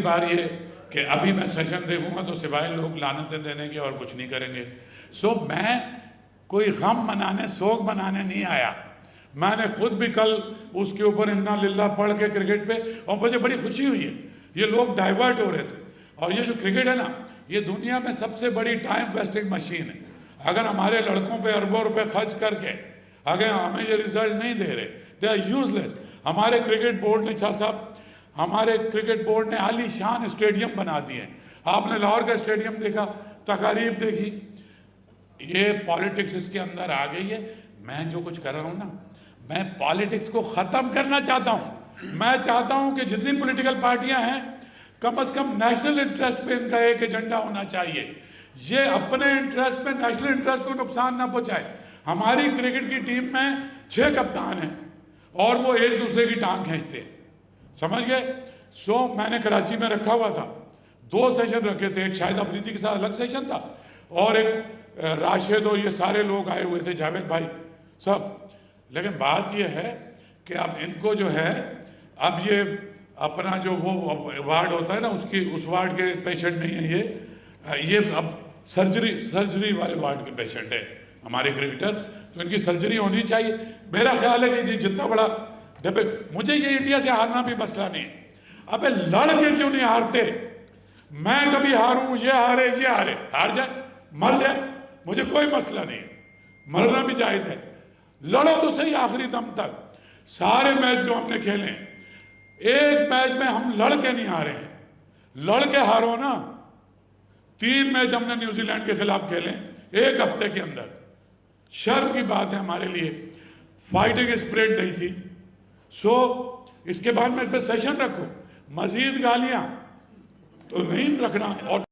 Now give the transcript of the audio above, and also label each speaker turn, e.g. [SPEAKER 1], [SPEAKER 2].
[SPEAKER 1] बार ये कि अभी मैं सेशन देखूंगा तो सिवाय लोग लानतें देने के और कुछ नहीं करेंगे। सो मैं कोई गम मनाने, सोग मनाने नहीं आया। मैंने खुद भी कल उसके ऊपर इन्ना लिल्ला पढ़ के क्रिकेट पे, और मुझे बड़ी खुशी हुई है। ये लोग डाइवर्ट हो रहे थे, और ये जो क्रिकेट है ना, ये दुनिया में सबसे बड़ी टाइम वेस्टिंग मशीन है। अगर हमारे लड़कों पे अरबों रुपए खर्च करके अगर हमें ये रिजल्ट नहीं दे रहे, दे आर यूजलेस। हमारे क्रिकेट बोर्ड ने, शाह साहब, हमारे क्रिकेट बोर्ड ने आलीशान स्टेडियम बना दिए। आपने लाहौर का स्टेडियम देखा, तकारीब देखी। ये पॉलिटिक्स इसके अंदर आ गई है। मैं जो कुछ कर रहा हूँ ना, मैं पॉलिटिक्स को ख़त्म करना चाहता हूँ। मैं चाहता हूँ कि जितनी पॉलिटिकल पार्टियां हैं, कम से कम नेशनल इंटरेस्ट पे इनका एक एजेंडा होना चाहिए। ये अपने इंटरेस्ट पे नेशनल इंटरेस्ट को नुकसान ना पहुँचाए। हमारी क्रिकेट की टीम में 6 कप्तान हैं और वो एक दूसरे की टांग खींचते हैं, समझ गए। सो मैंने कराची में रखा हुआ था, 2 सेशन रखे थे। एक शाहिद अफरीदी के साथ अलग सेशन था, और एक राशिद और ये सारे लोग आए हुए थे, जावेद भाई सब। लेकिन बात ये है कि अब इनको जो है, अब ये अपना जो वो वार्ड होता है ना, उस वार्ड के पेशेंट नहीं है ये अब सर्जरी वाले वार्ड के पेशेंट है हमारे क्रिकेटर। तो इनकी सर्जरी होनी चाहिए। मेरा ख्याल है कि जी जितना बड़ा मुझे ये इंडिया से हारना भी मसला नहीं है। अबे लड़ के क्यों नहीं हारते? मैं कभी हारूं, ये हारे, हार जाए, मर जाए, मुझे कोई मसला नहीं है। मरना भी जायज है। लड़ो तो सही आखिरी दम तक। सारे मैच जो हमने खेले, एक मैच में हम लड़ के नहीं हारे हैं। लड़ के हारो ना। 3 मैच हमने न्यूजीलैंड के खिलाफ खेले 1 हफ्ते के अंदर। शर्म की बात है हमारे लिए। फाइटिंग स्पिरिट नहीं थी। सो इसके बाद मैं इस पर सेशन रखूं, मजीद गालियां तो नहीं रखना। और